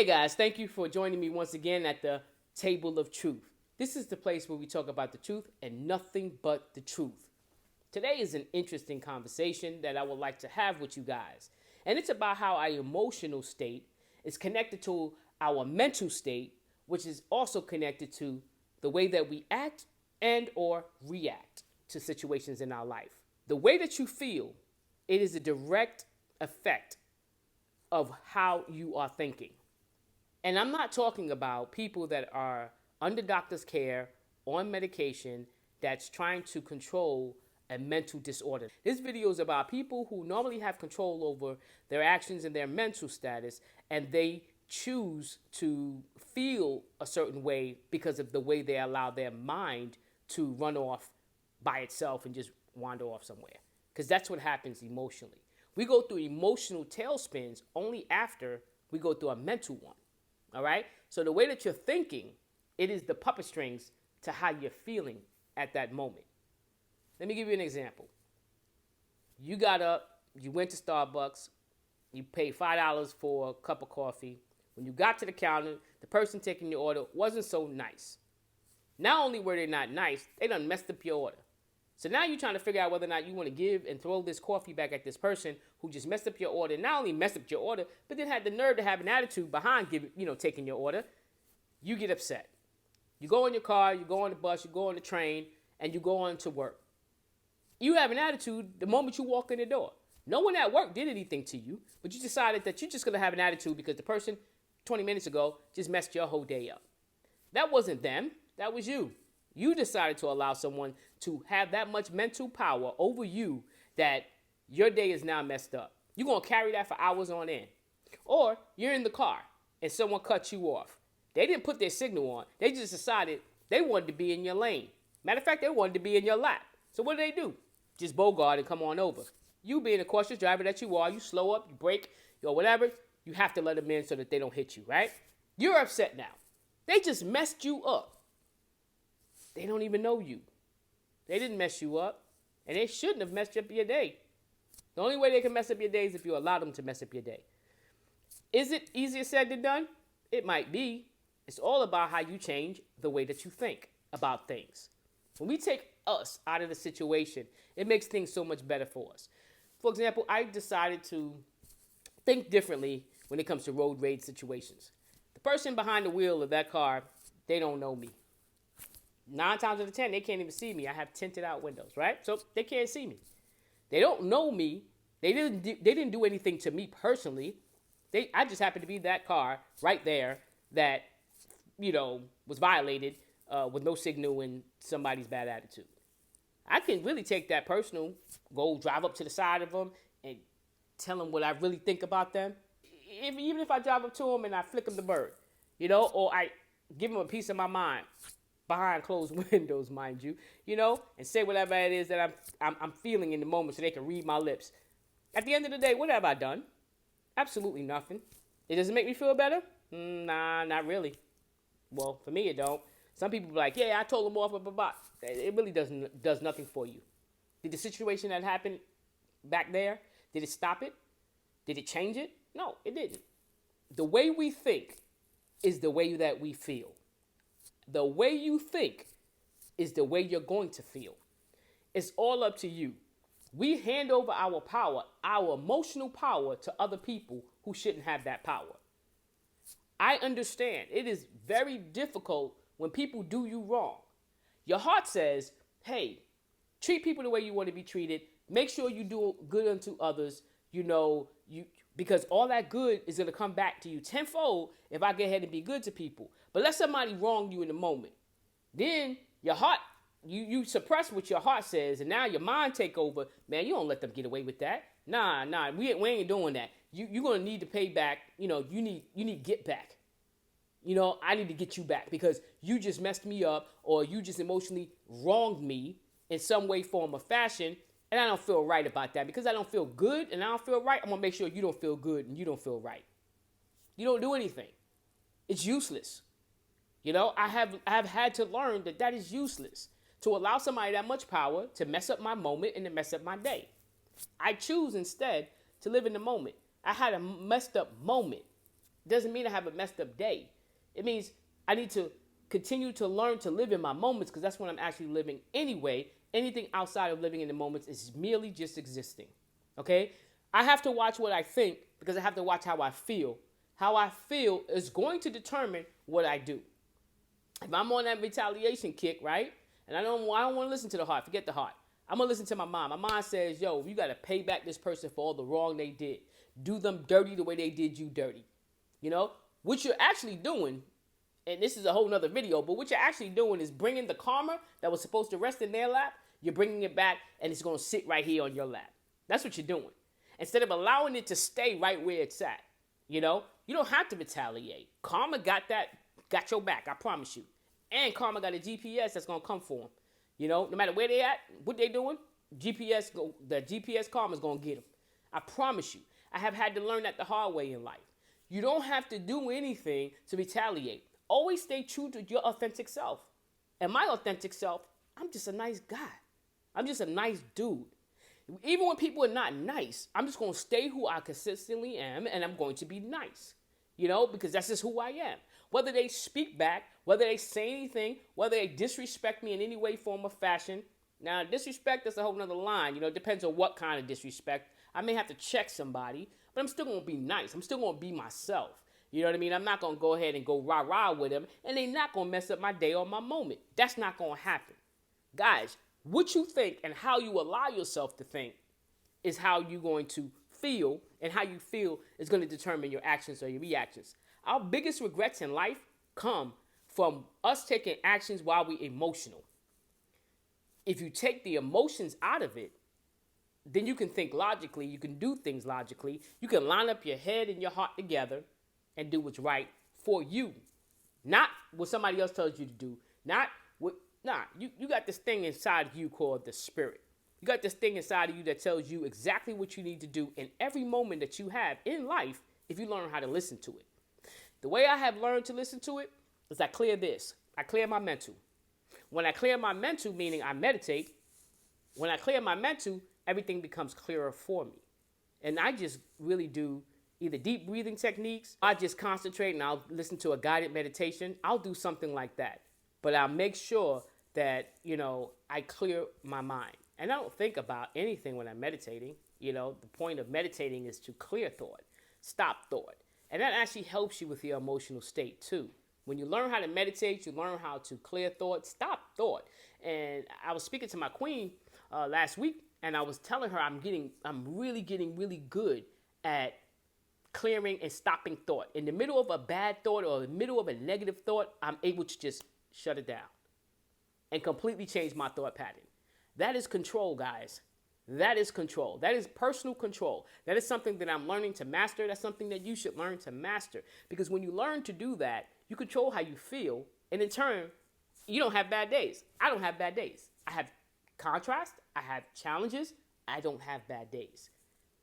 Hey guys, thank you for joining me once again at the Table of Truth. This is the place where we talk about the truth and nothing but the truth. Today is an interesting conversation that I would like to have with you guys. And it's about how our emotional state is connected to our mental state, which is also connected to the way that we act and or react to situations in our life. The way that you feel, it is a direct effect of how you are thinking. And I'm not talking about people that are under doctor's care, on medication, that's trying to control a mental disorder. This video is about people who normally have control over their actions and their mental status, and they choose to feel a certain way because of the way they allow their mind to run off by itself and just wander off somewhere. Because that's what happens emotionally. We go through emotional tailspins only after we go through a mental one. All right? So the way that you're thinking, it is the puppet strings to how you're feeling at that moment. Let me give you an example. You got up, you went to Starbucks, you paid $5 for a cup of coffee. When you got to the counter, the person taking your order wasn't so nice. Not only were they not nice, they done messed up your order. So now you're trying to figure out whether or not you want to give and throw this coffee back at this person who just messed up your order. Not only messed up your order, but then had the nerve to have an attitude behind taking your order. You get upset. You go in your car, you go on the bus, you go on the train, and you go on to work. You have an attitude the moment you walk in the door. No one at work did anything to you, but you decided that you're just going to have an attitude because the person 20 minutes ago just messed your whole day up. That wasn't them. That was you. You decided to allow someone to have that much mental power over you that your day is now messed up. You're going to carry that for hours on end. Or you're in the car and someone cuts you off. They didn't put their signal on. They just decided they wanted to be in your lane. Matter of fact, they wanted to be in your lap. So what do? Just bogart and come on over. You being a cautious driver that you are, you slow up, you brake, or whatever, you have to let them in so that they don't hit you, right? You're upset now. They just messed you up. They don't even know you. They didn't mess you up, and they shouldn't have messed up your day. The only way they can mess up your day is if you allow them to mess up your day. Is it easier said than done? It might be. It's all about how you change the way that you think about things. When we take us out of the situation, it makes things so much better for us. For example, I decided to think differently when it comes to road rage situations. The person behind the wheel of that car, they don't know me. 9 times out of 10, they can't even see me. I have tinted out windows, right? So they can't see me. They don't know me. They didn't do anything to me personally. I just happened to be that car right there that, was violated with no signal and somebody's bad attitude. I can really take that personal, go drive up to the side of them and tell them what I really think about them. Even if I drive up to them and I flick them the bird, or I give them a piece of my mind. Behind closed windows, mind you, and say whatever it is that I'm feeling in the moment so they can read my lips. At the end of the day, what have I done? Absolutely nothing. It doesn't make me feel better? Nah, not really. Well, for me, it don't. Some people be like, yeah, I told them off, blah, blah, blah. It really does nothing for you. Did the situation that happened back there, did it stop it? Did it change it? No, it didn't. The way we think is the way that we feel. The way you think is the way you're going to feel. It's all up to you. We hand over our power, our emotional power, to other people who shouldn't have that power. I understand it is very difficult when people do you wrong. Your heart says, hey, treat people the way you want to be treated. Make sure you do good unto others, because all that good is going to come back to you tenfold if I go ahead and be good to people. But let somebody wrong you in the moment. Then your heart, you suppress what your heart says, and now your mind take over. Man, you don't let them get away with that. Nah, we ain't doing that. You're going to need to pay back. You need get back. I need to get you back because you just messed me up or you just emotionally wronged me in some way, form, or fashion. And I don't feel right about that because I don't feel good and I don't feel right. I'm going to make sure you don't feel good and you don't feel right. You don't do anything. It's useless. I have had to learn that is useless. To allow somebody that much power to mess up my moment and to mess up my day. I choose instead to live in the moment. I had a messed up moment It doesn't mean I have a messed up day. It means I need to continue to learn to live in my moments, because that's when I'm actually living anyway. Anything outside of living in the moments is merely just existing. Okay? I have to watch what I think, because I have to watch how I feel. How I feel is going to determine what I do. If I'm on that retaliation kick, right? And I don't want to listen to the heart. Forget the heart. I'm going to listen to my mind. My mind says, yo, you got to pay back this person for all the wrong they did. Do them dirty the way they did you dirty. You know? What you're actually doing, and this is a whole nother video, but what you're actually doing is bringing the karma that was supposed to rest in their lap, you're bringing it back, and it's going to sit right here on your lap. That's what you're doing. Instead of allowing it to stay right where it's at. You know? You don't have to retaliate. Karma got your back, I promise you. And karma got a GPS that's going to come for them. You know, no matter where they at, what they doing, the GPS karma is going to get them. I promise you. I have had to learn that the hard way in life. You don't have to do anything to retaliate. Always stay true to your authentic self. And my authentic self, I'm just a nice guy. I'm just a nice dude. Even when people are not nice, I'm just going to stay who I consistently am, and I'm going to be nice. You know, because that's just who I am. Whether they speak back, whether they say anything, whether they disrespect me in any way, form, or fashion. Now, disrespect is a whole nother line. You know, it depends on what kind of disrespect. I may have to check somebody, but I'm still going to be nice. I'm still going to be myself. You know what I mean? I'm not going to go ahead and go rah-rah with them, and they're not going to mess up my day or my moment. That's not going to happen. Guys, what you think and how you allow yourself to think is how you're going to feel, and how you feel is going to determine your actions or your reactions. Our biggest regrets in life come from us taking actions while we're emotional. If you take the emotions out of it, then you can think logically, you can do things logically, you can line up your head and your heart together and do what's right for you. Not what somebody else tells you to do. You got this thing inside of you called the spirit. You got this thing inside of you that tells you exactly what you need to do in every moment that you have in life if you learn how to listen to it. The way I have learned to listen to it is I clear this. I clear my mental. When I clear my mental, meaning I meditate, when I clear my mental, everything becomes clearer for me. And I just really do either deep breathing techniques, I just concentrate and I'll listen to a guided meditation. I'll do something like that. But I'll make sure that, I clear my mind. And I don't think about anything when I'm meditating. The point of meditating is to clear thought, stop thought. And that actually helps you with your emotional state too. When you learn how to meditate, you learn how to clear thought, stop thought. And I was speaking to my queen last week, and I was telling her I'm really getting really good at clearing and stopping thought. In the middle of a bad thought or in the middle of a negative thought, I'm able to just shut it down and completely change my thought pattern. That is control, guys. That is control. That is personal control. That is something that I'm learning to master. That's something that you should learn to master. Because when you learn to do that, you control how you feel. And in turn, you don't have bad days. I don't have bad days. I have contrast. I have challenges. I don't have bad days.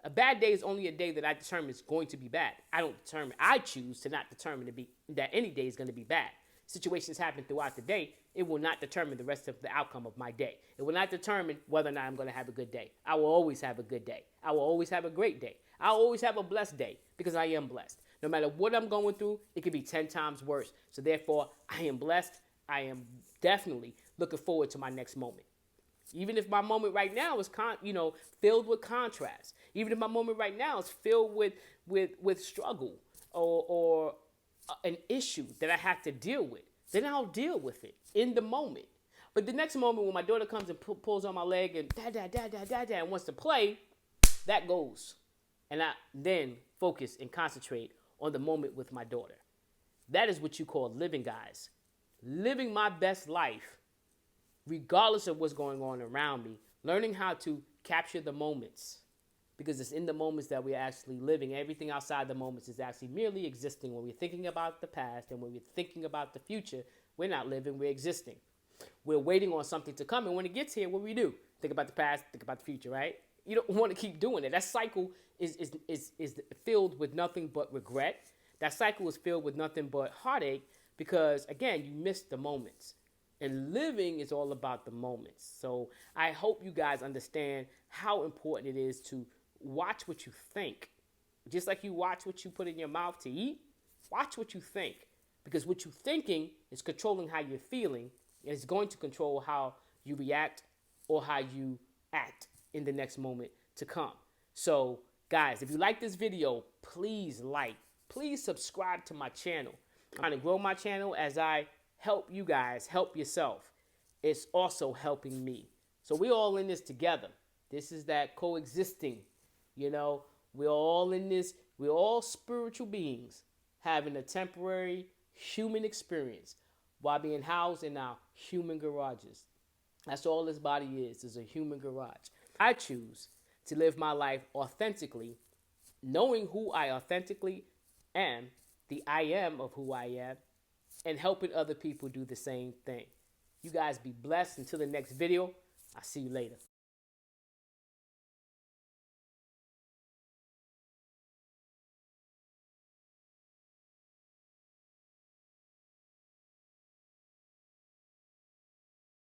A bad day is only a day that I determine is going to be bad. I choose to not determine that any day is going to be bad. Situations happen throughout the day. It will not determine the rest of the outcome of my day. It will not determine whether or not I'm going to have a good day. I will always have a good day. I will always have a great day. I will always have a blessed day because I am blessed. No matter what I'm going through, it could be 10 times worse. So therefore, I am blessed. I am definitely looking forward to my next moment. Even if my moment right now is filled with contrast. Even if my moment right now is filled with struggle or an issue that I have to deal with, then I'll deal with it in the moment. But the next moment when my daughter comes and pulls on my leg and dad, and wants to play, that goes. And I then focus and concentrate on the moment with my daughter. That is what you call living, guys. Living my best life, regardless of what's going on around me. Learning how to capture the moments. Because it's in the moments that we're actually living. Everything outside the moments is actually merely existing. When we're thinking about the past and when we're thinking about the future, we're not living, we're existing. We're waiting on something to come. And when it gets here, what do? Think about the past, think about the future, right? You don't want to keep doing it. That cycle is filled with nothing but regret. That cycle is filled with nothing but heartache because, again, you miss the moments. And living is all about the moments. So I hope you guys understand how important it is to watch what you think. Just like you watch what you put in your mouth to eat, Watch what you think, because what you're thinking is controlling how you're feeling, and it's going to control how you react or how you act in the next moment to come. So, guys, if you like this video, please please subscribe to my channel. I'm trying to grow my channel as I help you guys help yourself. It's also helping me. So we're all in this together. This is that coexisting, we're all in this. We're all spiritual beings having a temporary human experience while being housed in our human garages. That's all this body is a human garage. I choose to live my life authentically, knowing who I authentically am, the I am of who I am, and helping other people do the same thing. You guys be blessed. Until the next video, I'll see you later.